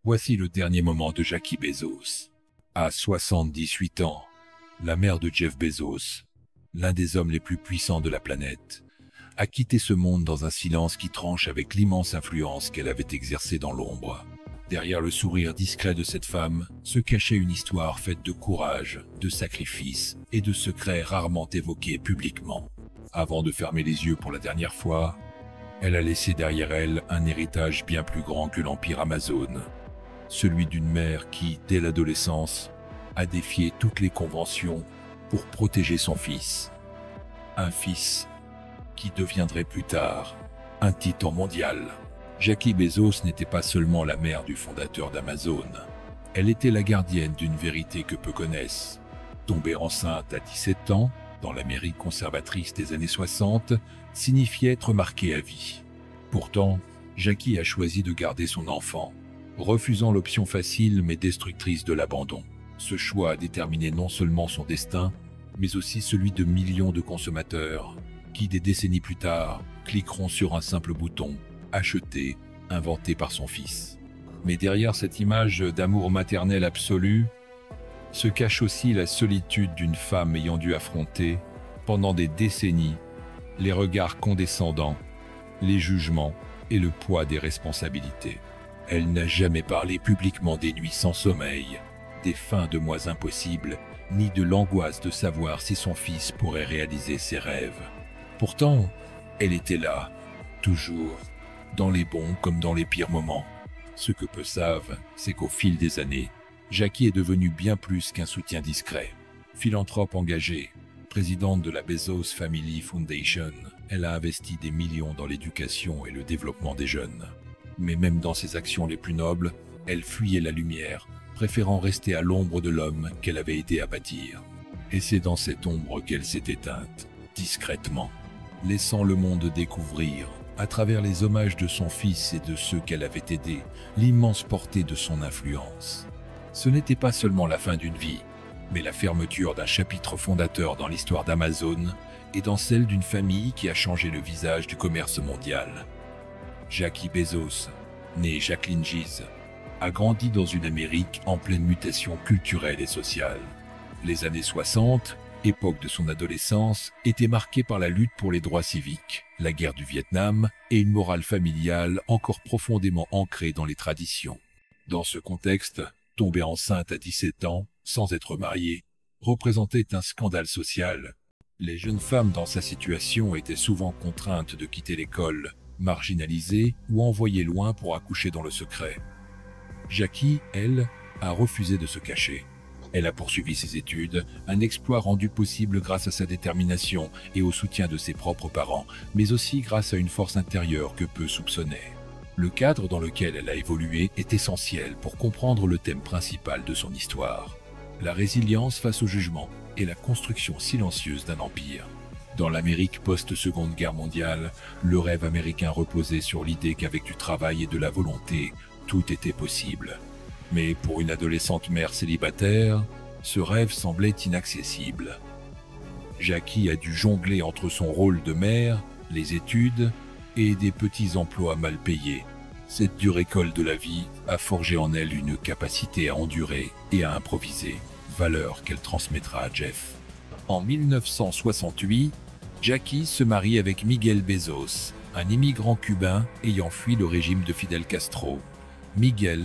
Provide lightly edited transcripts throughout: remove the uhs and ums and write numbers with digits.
Voici le dernier moment de Jackie Bezos. À 78 ans, la mère de Jeff Bezos, l'un des hommes les plus puissants de la planète, a quitté ce monde dans un silence qui tranche avec l'immense influence qu'elle avait exercée dans l'ombre. Derrière le sourire discret de cette femme se cachait une histoire faite de courage, de sacrifice et de secrets rarement évoqués publiquement. Avant de fermer les yeux pour la dernière fois, elle a laissé derrière elle un héritage bien plus grand que l'empire Amazon. Celui d'une mère qui, dès l'adolescence, a défié toutes les conventions pour protéger son fils. Un fils qui deviendrait plus tard un titan mondial. Jackie Bezos n'était pas seulement la mère du fondateur d'Amazon. Elle était la gardienne d'une vérité que peu connaissent. Tomber enceinte à 17 ans, dans l'Amérique conservatrice des années 60, signifiait être marquée à vie. Pourtant, Jackie a choisi de garder son enfant, refusant l'option facile mais destructrice de l'abandon. Ce choix a déterminé non seulement son destin, mais aussi celui de millions de consommateurs qui, des décennies plus tard, cliqueront sur un simple bouton « Acheter », inventé par son fils. Mais derrière cette image d'amour maternel absolu, se cache aussi la solitude d'une femme ayant dû affronter, pendant des décennies, les regards condescendants, les jugements et le poids des responsabilités. Elle n'a jamais parlé publiquement des nuits sans sommeil, des fins de mois impossibles, ni de l'angoisse de savoir si son fils pourrait réaliser ses rêves. Pourtant, elle était là, toujours, dans les bons comme dans les pires moments. Ce que peu savent, c'est qu'au fil des années, Jackie est devenue bien plus qu'un soutien discret. Philanthrope engagée, présidente de la Bezos Family Foundation, elle a investi des millions dans l'éducation et le développement des jeunes. Mais même dans ses actions les plus nobles, elle fuyait la lumière, préférant rester à l'ombre de l'homme qu'elle avait aidé à bâtir. Et c'est dans cette ombre qu'elle s'est éteinte, discrètement, laissant le monde découvrir, à travers les hommages de son fils et de ceux qu'elle avait aidés, l'immense portée de son influence. Ce n'était pas seulement la fin d'une vie, mais la fermeture d'un chapitre fondateur dans l'histoire d'Amazon et dans celle d'une famille qui a changé le visage du commerce mondial. Jackie Bezos, née Jacqueline Giz, a grandi dans une Amérique en pleine mutation culturelle et sociale. Les années 60, époque de son adolescence, étaient marquées par la lutte pour les droits civiques, la guerre du Vietnam et une morale familiale encore profondément ancrée dans les traditions. Dans ce contexte, tomber enceinte à 17 ans, sans être mariée, représentait un scandale social. Les jeunes femmes dans sa situation étaient souvent contraintes de quitter l'école, marginalisées ou envoyées loin pour accoucher dans le secret. Jackie, elle, a refusé de se cacher. Elle a poursuivi ses études, un exploit rendu possible grâce à sa détermination et au soutien de ses propres parents, mais aussi grâce à une force intérieure que peu soupçonnaient. Le cadre dans lequel elle a évolué est essentiel pour comprendre le thème principal de son histoire. La résilience face au jugement et la construction silencieuse d'un empire. Dans l'Amérique post-Seconde Guerre mondiale, le rêve américain reposait sur l'idée qu'avec du travail et de la volonté, tout était possible. Mais pour une adolescente mère célibataire, ce rêve semblait inaccessible. Jackie a dû jongler entre son rôle de mère, les études et des petits emplois mal payés. Cette dure école de la vie a forgé en elle une capacité à endurer et à improviser, valeur qu'elle transmettra à Jeff. En 1968, Jackie se marie avec Miguel Bezos, un immigrant cubain ayant fui le régime de Fidel Castro. Miguel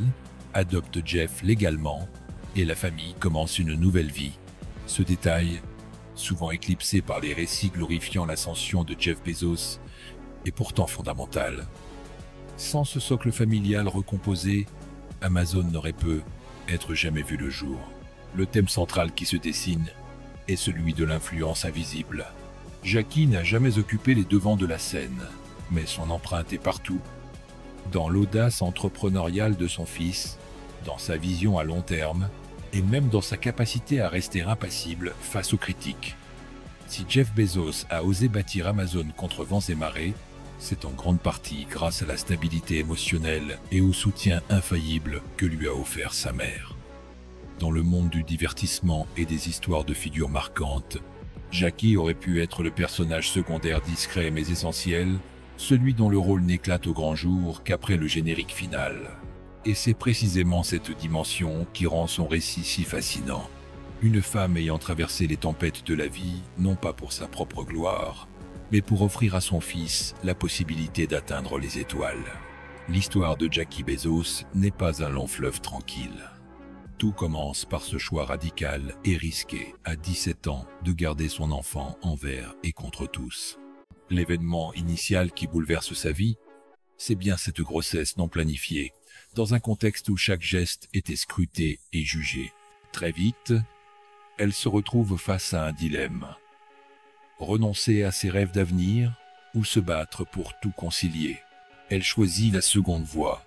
adopte Jeff légalement et la famille commence une nouvelle vie. Ce détail, souvent éclipsé par les récits glorifiant l'ascension de Jeff Bezos, est pourtant fondamental. Sans ce socle familial recomposé, Amazon n'aurait pu être jamais vu le jour. Le thème central qui se dessine est celui de l'influence invisible. Jackie n'a jamais occupé les devants de la scène, mais son empreinte est partout. Dans l'audace entrepreneuriale de son fils, dans sa vision à long terme, et même dans sa capacité à rester impassible face aux critiques. Si Jeff Bezos a osé bâtir Amazon contre vents et marées, c'est en grande partie grâce à la stabilité émotionnelle et au soutien infaillible que lui a offert sa mère. Dans le monde du divertissement et des histoires de figures marquantes, Jackie aurait pu être le personnage secondaire discret mais essentiel, celui dont le rôle n'éclate au grand jour qu'après le générique final. Et c'est précisément cette dimension qui rend son récit si fascinant. Une femme ayant traversé les tempêtes de la vie, non pas pour sa propre gloire, mais pour offrir à son fils la possibilité d'atteindre les étoiles. L'histoire de Jackie Bezos n'est pas un long fleuve tranquille. Tout commence par ce choix radical et risqué, à 17 ans, de garder son enfant envers et contre tous. L'événement initial qui bouleverse sa vie, c'est bien cette grossesse non planifiée, dans un contexte où chaque geste était scruté et jugé. Très vite, elle se retrouve face à un dilemme. Renoncer à ses rêves d'avenir ou se battre pour tout concilier. Elle choisit la seconde voie.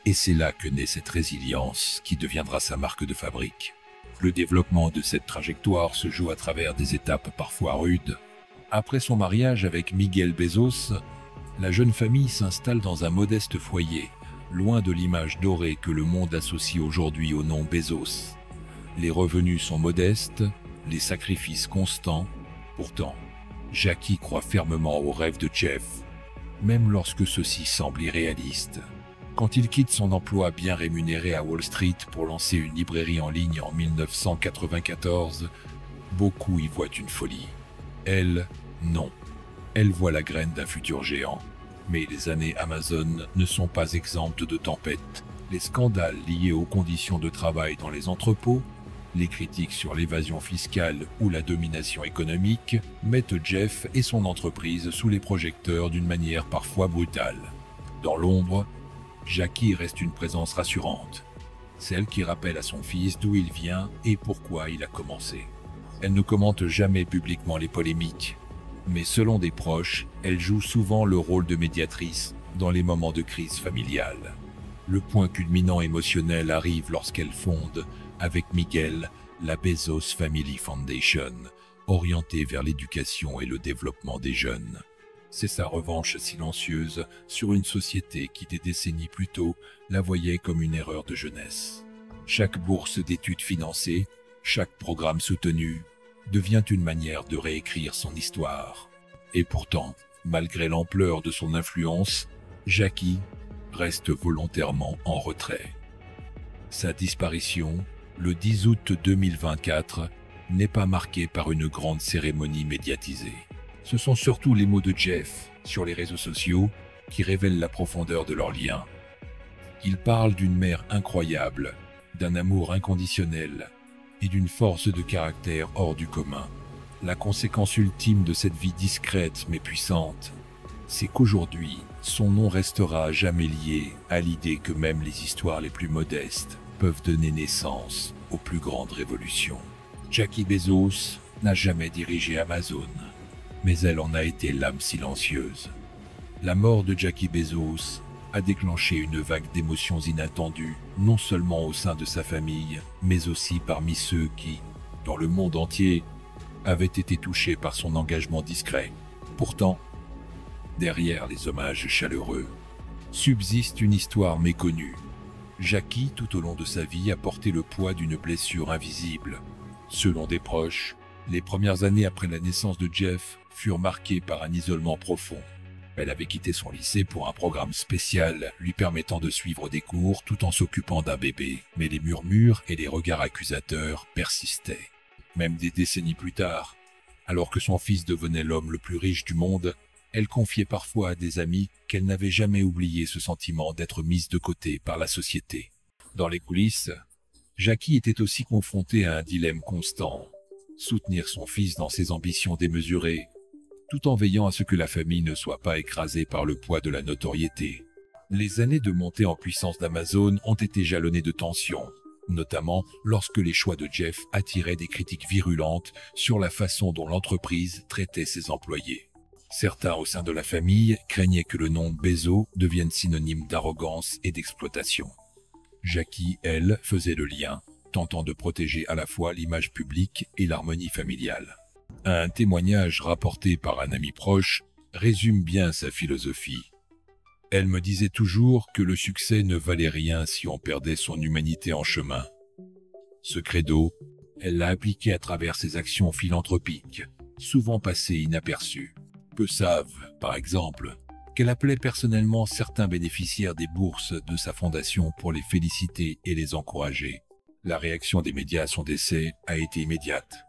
Et c'est là que naît cette résilience qui deviendra sa marque de fabrique. Le développement de cette trajectoire se joue à travers des étapes parfois rudes. Après son mariage avec Miguel Bezos, la jeune famille s'installe dans un modeste foyer, loin de l'image dorée que le monde associe aujourd'hui au nom Bezos. Les revenus sont modestes, les sacrifices constants. Pourtant, Jackie croit fermement aux rêves de Jeff, même lorsque ceux-ci semblent irréalistes. Quand il quitte son emploi bien rémunéré à Wall Street pour lancer une librairie en ligne en 1994, beaucoup y voient une folie. Elle, non. Elle voit la graine d'un futur géant. Mais les années Amazon ne sont pas exemptes de tempêtes. Les scandales liés aux conditions de travail dans les entrepôts, les critiques sur l'évasion fiscale ou la domination économique mettent Jeff et son entreprise sous les projecteurs d'une manière parfois brutale. Dans l'ombre, Jackie reste une présence rassurante, celle qui rappelle à son fils d'où il vient et pourquoi il a commencé. Elle ne commente jamais publiquement les polémiques, mais selon des proches, elle joue souvent le rôle de médiatrice dans les moments de crise familiale. Le point culminant émotionnel arrive lorsqu'elle fonde, avec Miguel, la Bezos Family Foundation, orientée vers l'éducation et le développement des jeunes. C'est sa revanche silencieuse sur une société qui, des décennies plus tôt, la voyait comme une erreur de jeunesse. Chaque bourse d'études financée, chaque programme soutenu, devient une manière de réécrire son histoire. Et pourtant, malgré l'ampleur de son influence, Jackie reste volontairement en retrait. Sa disparition, le 10 août 2024, n'est pas marquée par une grande cérémonie médiatisée. Ce sont surtout les mots de Jeff sur les réseaux sociaux qui révèlent la profondeur de leur lien. Il parle d'une mère incroyable, d'un amour inconditionnel et d'une force de caractère hors du commun. La conséquence ultime de cette vie discrète mais puissante, c'est qu'aujourd'hui, son nom restera à jamais lié à l'idée que même les histoires les plus modestes peuvent donner naissance aux plus grandes révolutions. Jackie Bezos n'a jamais dirigé Amazon, mais elle en a été l'âme silencieuse. La mort de Jackie Bezos a déclenché une vague d'émotions inattendues, non seulement au sein de sa famille, mais aussi parmi ceux qui, dans le monde entier, avaient été touchés par son engagement discret. Pourtant, derrière les hommages chaleureux, subsiste une histoire méconnue. Jackie, tout au long de sa vie, a porté le poids d'une blessure invisible. Selon des proches, les premières années après la naissance de Jeff furent marquées par un isolement profond. Elle avait quitté son lycée pour un programme spécial lui permettant de suivre des cours tout en s'occupant d'un bébé. Mais les murmures et les regards accusateurs persistaient. Même des décennies plus tard, alors que son fils devenait l'homme le plus riche du monde, elle confiait parfois à des amis qu'elle n'avait jamais oublié ce sentiment d'être mise de côté par la société. Dans les coulisses, Jackie était aussi confrontée à un dilemme constant. Soutenir son fils dans ses ambitions démesurées, tout en veillant à ce que la famille ne soit pas écrasée par le poids de la notoriété. Les années de montée en puissance d'Amazon ont été jalonnées de tensions, notamment lorsque les choix de Jeff attiraient des critiques virulentes sur la façon dont l'entreprise traitait ses employés. Certains au sein de la famille craignaient que le nom Bezos devienne synonyme d'arrogance et d'exploitation. Jackie, elle, faisait le lien, tentant de protéger à la fois l'image publique et l'harmonie familiale. Un témoignage rapporté par un ami proche résume bien sa philosophie. Elle me disait toujours que le succès ne valait rien si on perdait son humanité en chemin. Ce credo, elle l'a appliqué à travers ses actions philanthropiques, souvent passées inaperçues. Peu savent, par exemple, qu'elle appelait personnellement certains bénéficiaires des bourses de sa fondation pour les féliciter et les encourager. La réaction des médias à son décès a été immédiate.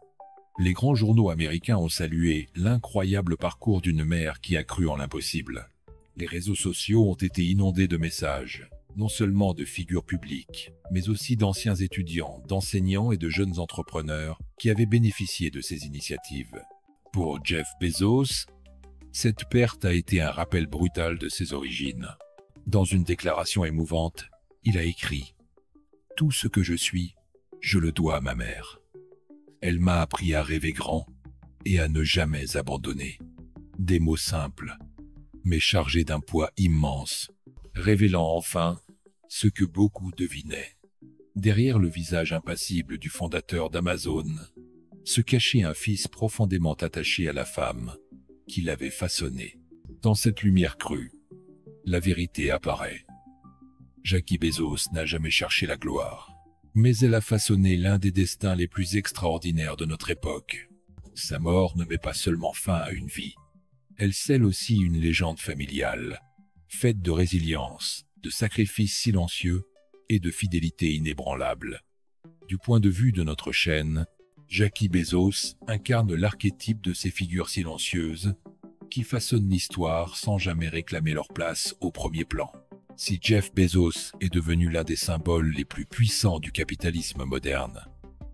Les grands journaux américains ont salué l'incroyable parcours d'une mère qui a cru en l'impossible. Les réseaux sociaux ont été inondés de messages, non seulement de figures publiques, mais aussi d'anciens étudiants, d'enseignants et de jeunes entrepreneurs qui avaient bénéficié de ces initiatives. Pour Jeff Bezos, cette perte a été un rappel brutal de ses origines. Dans une déclaration émouvante, il a écrit « Tout ce que je suis, je le dois à ma mère. Elle m'a appris à rêver grand et à ne jamais abandonner. » Des mots simples, mais chargés d'un poids immense, révélant enfin ce que beaucoup devinaient. Derrière le visage impassible du fondateur d'Amazon, se cachait un fils profondément attaché à la femme qui l'avait façonné. Dans cette lumière crue, la vérité apparaît. Jackie Bezos n'a jamais cherché la gloire, mais elle a façonné l'un des destins les plus extraordinaires de notre époque. Sa mort ne met pas seulement fin à une vie, elle scelle aussi une légende familiale, faite de résilience, de sacrifices silencieux et de fidélité inébranlable. Du point de vue de notre chaîne, Jackie Bezos incarne l'archétype de ces figures silencieuses qui façonnent l'histoire sans jamais réclamer leur place au premier plan. Si Jeff Bezos est devenu l'un des symboles les plus puissants du capitalisme moderne,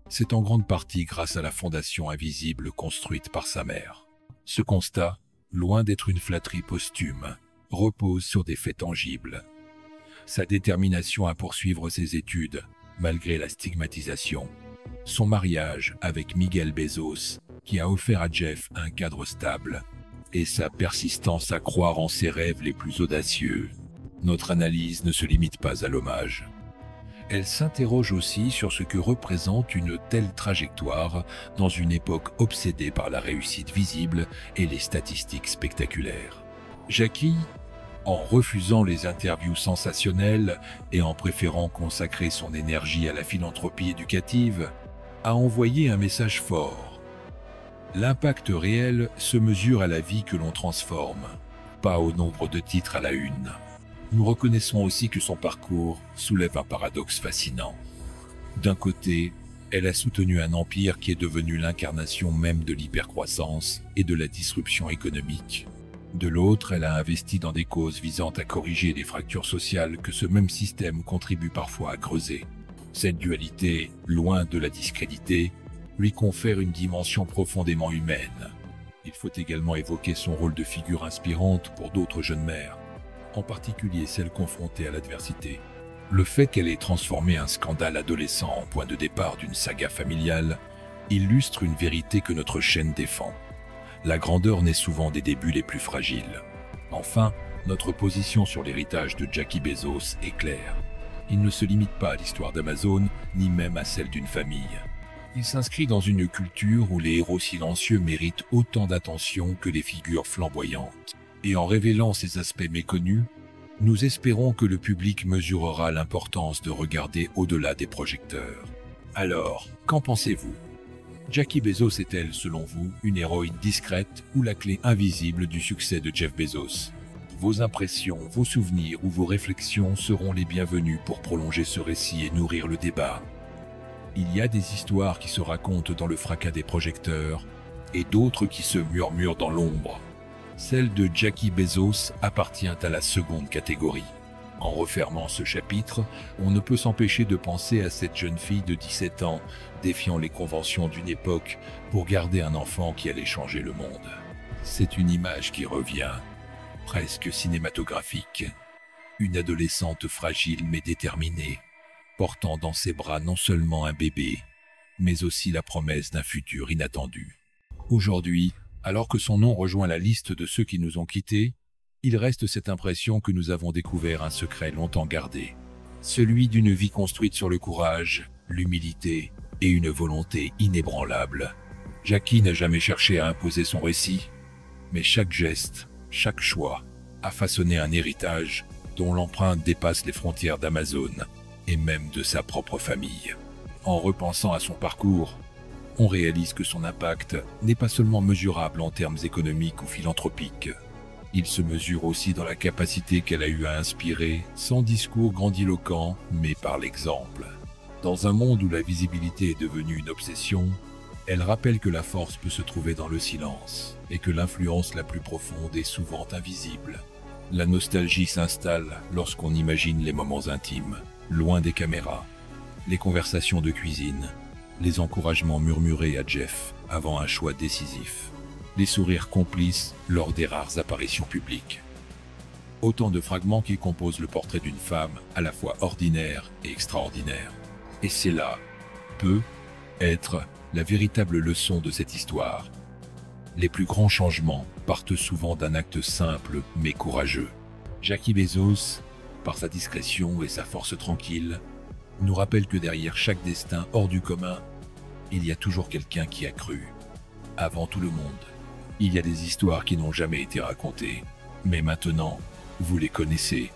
c'est en grande partie grâce à la fondation invisible construite par sa mère. Ce constat, loin d'être une flatterie posthume, repose sur des faits tangibles. Sa détermination à poursuivre ses études, malgré la stigmatisation, son mariage avec Miguel Bezos, qui a offert à Jeff un cadre stable, et sa persistance à croire en ses rêves les plus audacieux. Notre analyse ne se limite pas à l'hommage. Elle s'interroge aussi sur ce que représente une telle trajectoire dans une époque obsédée par la réussite visible et les statistiques spectaculaires. Jackie, en refusant les interviews sensationnelles et en préférant consacrer son énergie à la philanthropie éducative, a envoyé un message fort. L'impact réel se mesure à la vie que l'on transforme, pas au nombre de titres à la une. Nous reconnaissons aussi que son parcours soulève un paradoxe fascinant. D'un côté, elle a soutenu un empire qui est devenu l'incarnation même de l'hypercroissance et de la disruption économique. De l'autre, elle a investi dans des causes visant à corriger les fractures sociales que ce même système contribue parfois à creuser. Cette dualité, loin de la discréditer, lui confère une dimension profondément humaine. Il faut également évoquer son rôle de figure inspirante pour d'autres jeunes mères, en particulier celles confrontées à l'adversité. Le fait qu'elle ait transformé un scandale adolescent en point de départ d'une saga familiale illustre une vérité que notre chaîne défend. La grandeur naît souvent des débuts les plus fragiles. Enfin, notre position sur l'héritage de Jackie Bezos est claire. Il ne se limite pas à l'histoire d'Amazon, ni même à celle d'une famille. Il s'inscrit dans une culture où les héros silencieux méritent autant d'attention que les figures flamboyantes. Et en révélant ces aspects méconnus, nous espérons que le public mesurera l'importance de regarder au-delà des projecteurs. Alors, qu'en pensez-vous ? Jackie Bezos est-elle, selon vous, une héroïne discrète ou la clé invisible du succès de Jeff Bezos ? Vos impressions, vos souvenirs ou vos réflexions seront les bienvenus pour prolonger ce récit et nourrir le débat. Il y a des histoires qui se racontent dans le fracas des projecteurs et d'autres qui se murmurent dans l'ombre. Celle de Jackie Bezos appartient à la seconde catégorie. En refermant ce chapitre, on ne peut s'empêcher de penser à cette jeune fille de 17 ans, défiant les conventions d'une époque pour garder un enfant qui allait changer le monde. C'est une image qui revient, presque cinématographique. Une adolescente fragile mais déterminée, portant dans ses bras non seulement un bébé, mais aussi la promesse d'un futur inattendu. Aujourd'hui, alors que son nom rejoint la liste de ceux qui nous ont quittés, il reste cette impression que nous avons découvert un secret longtemps gardé. Celui d'une vie construite sur le courage, l'humilité et une volonté inébranlable. Jackie n'a jamais cherché à imposer son récit, mais chaque geste, chaque choix, a façonné un héritage dont l'empreinte dépasse les frontières d'Amazon et même de sa propre famille. En repensant à son parcours, on réalise que son impact n'est pas seulement mesurable en termes économiques ou philanthropiques. Il se mesure aussi dans la capacité qu'elle a eue à inspirer, sans discours grandiloquent, mais par l'exemple. Dans un monde où la visibilité est devenue une obsession, elle rappelle que la force peut se trouver dans le silence, et que l'influence la plus profonde est souvent invisible. La nostalgie s'installe lorsqu'on imagine les moments intimes, loin des caméras, les conversations de cuisine, les encouragements murmurés à Jeff avant un choix décisif, les sourires complices lors des rares apparitions publiques. Autant de fragments qui composent le portrait d'une femme à la fois ordinaire et extraordinaire. Et c'est là, peut être, la véritable leçon de cette histoire. Les plus grands changements partent souvent d'un acte simple mais courageux. Jackie Bezos, par sa discrétion et sa force tranquille, nous rappelle que derrière chaque destin hors du commun, il y a toujours quelqu'un qui a cru. Avant tout le monde, il y a des histoires qui n'ont jamais été racontées, mais maintenant, vous les connaissez.